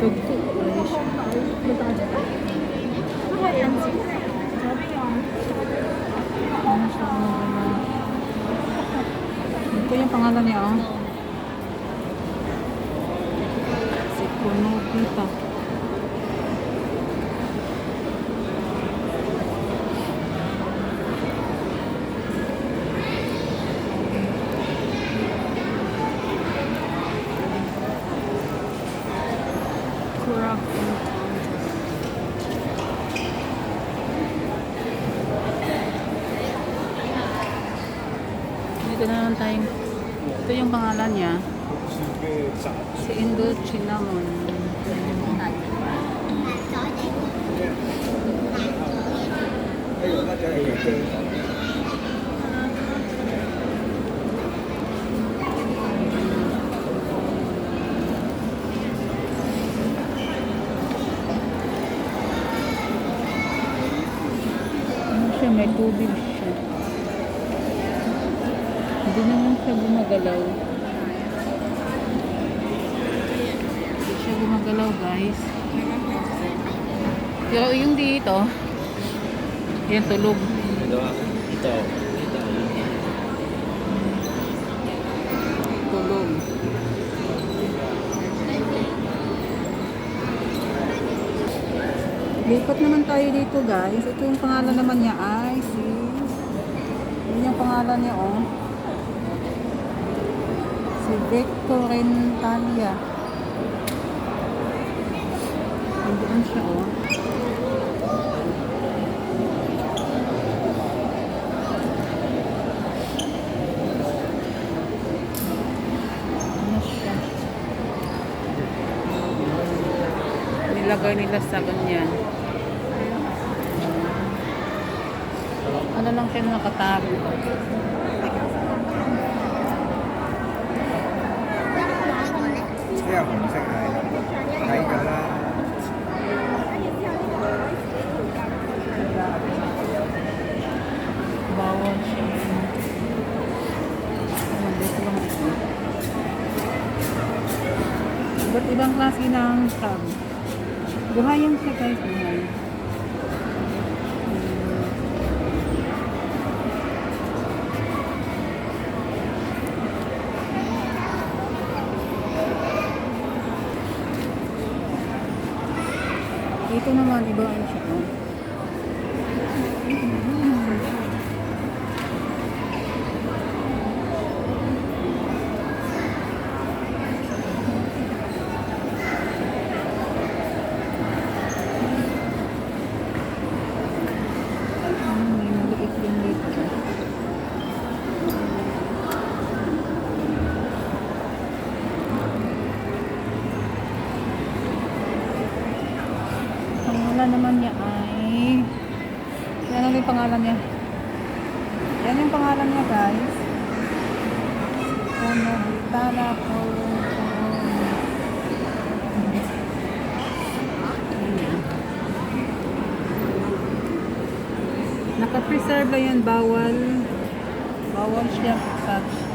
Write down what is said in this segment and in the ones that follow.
Tugtog pala siya. Ano siya mga ito yung pangalan niya, oh. Si Konobita. Dito na naman tayo. Ito yung pangalan niya. Si Indo Cinnamon. Ano siya? May tubig siya. Hindi naman siya gumagalaw. Hindi siya gumagalaw, guys. Pero yung dito, yan tulog. Ito. Tulog. Lipat naman tayo dito, guys. Ito yung pangalan naman niya ay si... Yun yung pangalan niya, oh. Si Victor Rentalia. Nandiyan siya, oh. Ano siya? Nilagay nila sa ganyan. Ano lang siya nakatago. Bawal siya. Dito lang ito. Iba't ibang klase ng crab. Buhayan siya, guys. Buhay. Ito naman, iba ang siya. May maliit din dito. Pangalan naman niya ay... Yan yung pangalan niya. Yan yung pangalan niya, guys. Konobitala po. Naka-preserve lang yan. Bawal siya touch.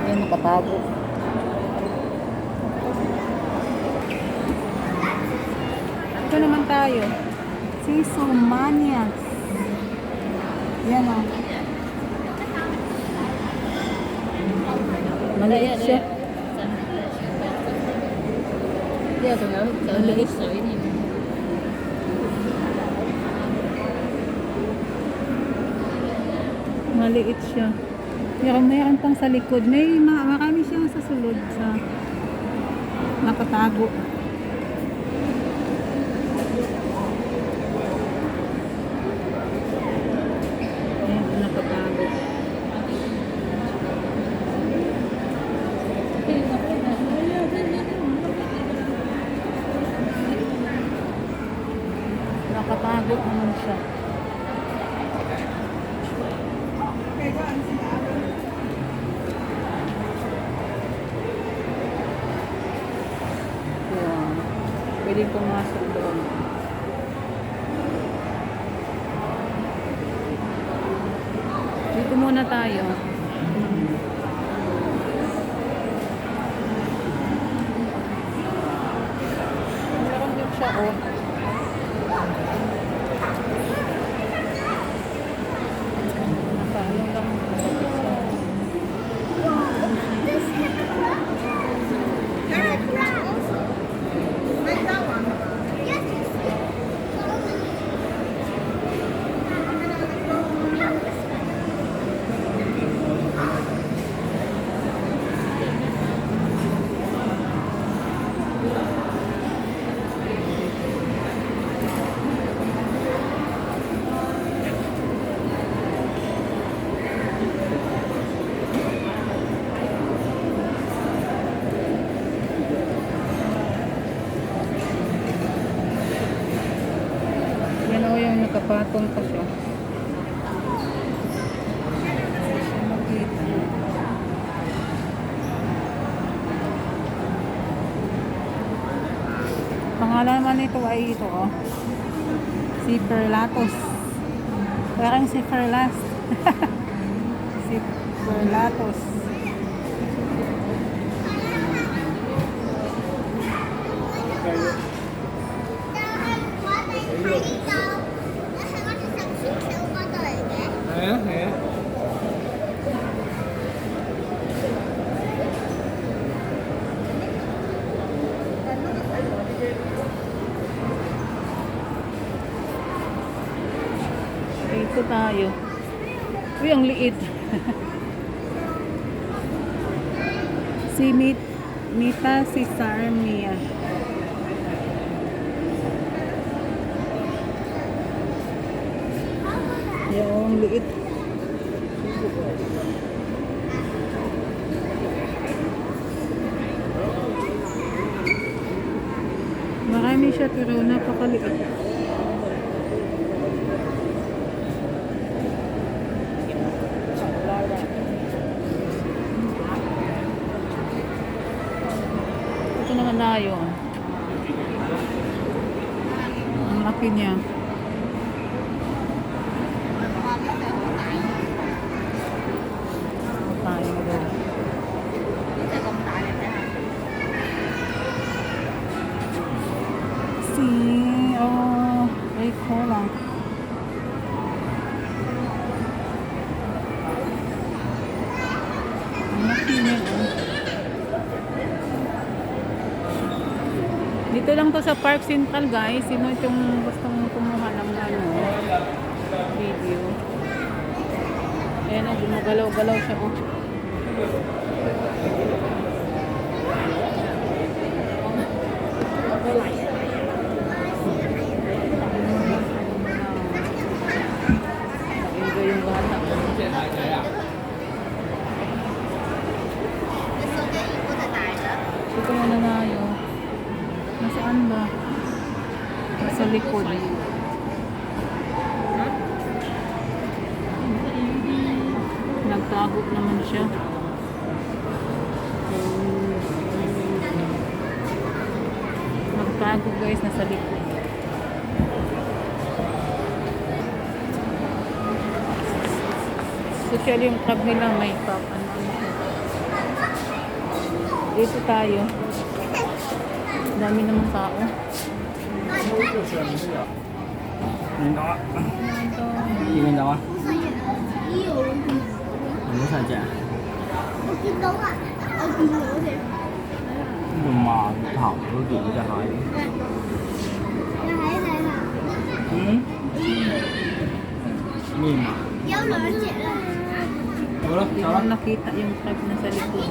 Yan, nakatago. Ito naman tayo. Sisomania. Yan, oh. Maliit siya. Maliit. Maliit siya. Mayroon pang sa likod. Marami siyang sa sulod sa nakatago. Nakapagod naman siya. Yan. Pwede pumasok doon. Dito muna tayo. Meron din siya, oh. Nakaano lang. Yan o yung nakapatong pa siya. Pangalan naman ito ay ito, oh. Si Perlatos. Parang si Perlast. Si Perlatos. Dito tayo. Uy, ang liit. Si Mita si Sarmia. Yung liit. Marami siya pero napakaliit. Ito naman tayo. Ang laki niya. Tayo doon. Ay, lang. Ang laki niya, oh. Dito lang to sa Park Central, guys. Sino itong gustong kumuha ng video. Ayan, oh, gumagalaw-galaw siya, oh. Enjoy yung bata. Ito muna na yun. Nasaan ba? Nasa likod. Nagtago naman siya. Nagtago, guys, nasa likod. Social yung club nila, may pop. Dito tayo. Dami naman tao. Dùng mà thảo có kiểu cho hỏi. Nhìn mà. Hindi ko nakita yung club na sa likod.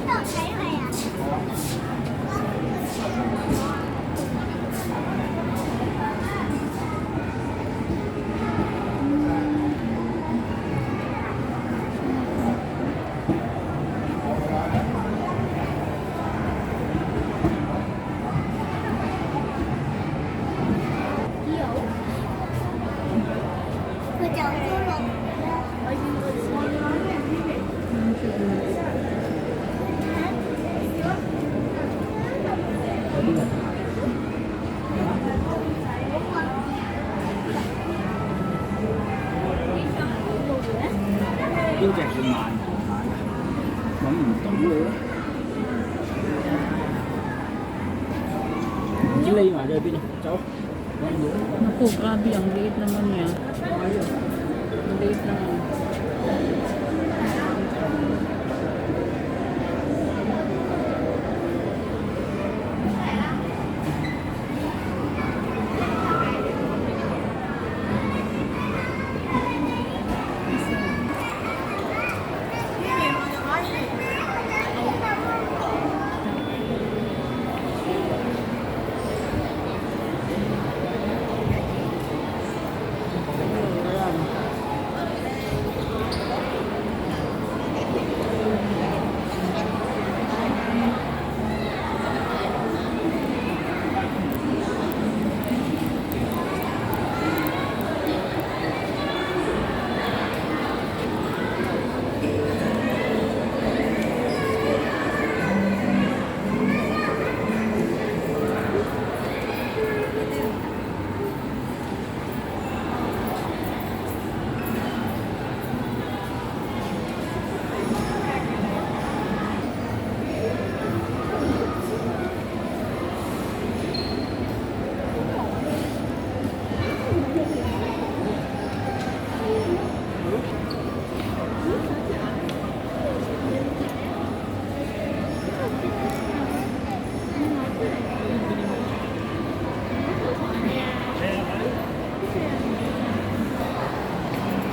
呢只叫慢慢，揾唔到嘅。唔知匿埋咗去邊啊？走，揾唔到。Naku, grabe, ang liit naman niya. Ang liit naman.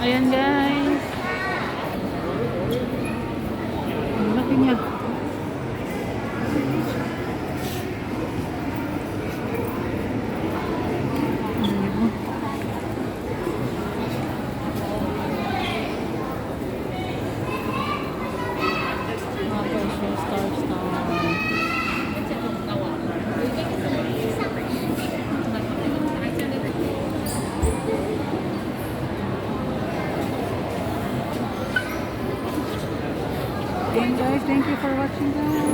Ayan guys. Ang laki niya. Ayan guys, thank you for watching guys.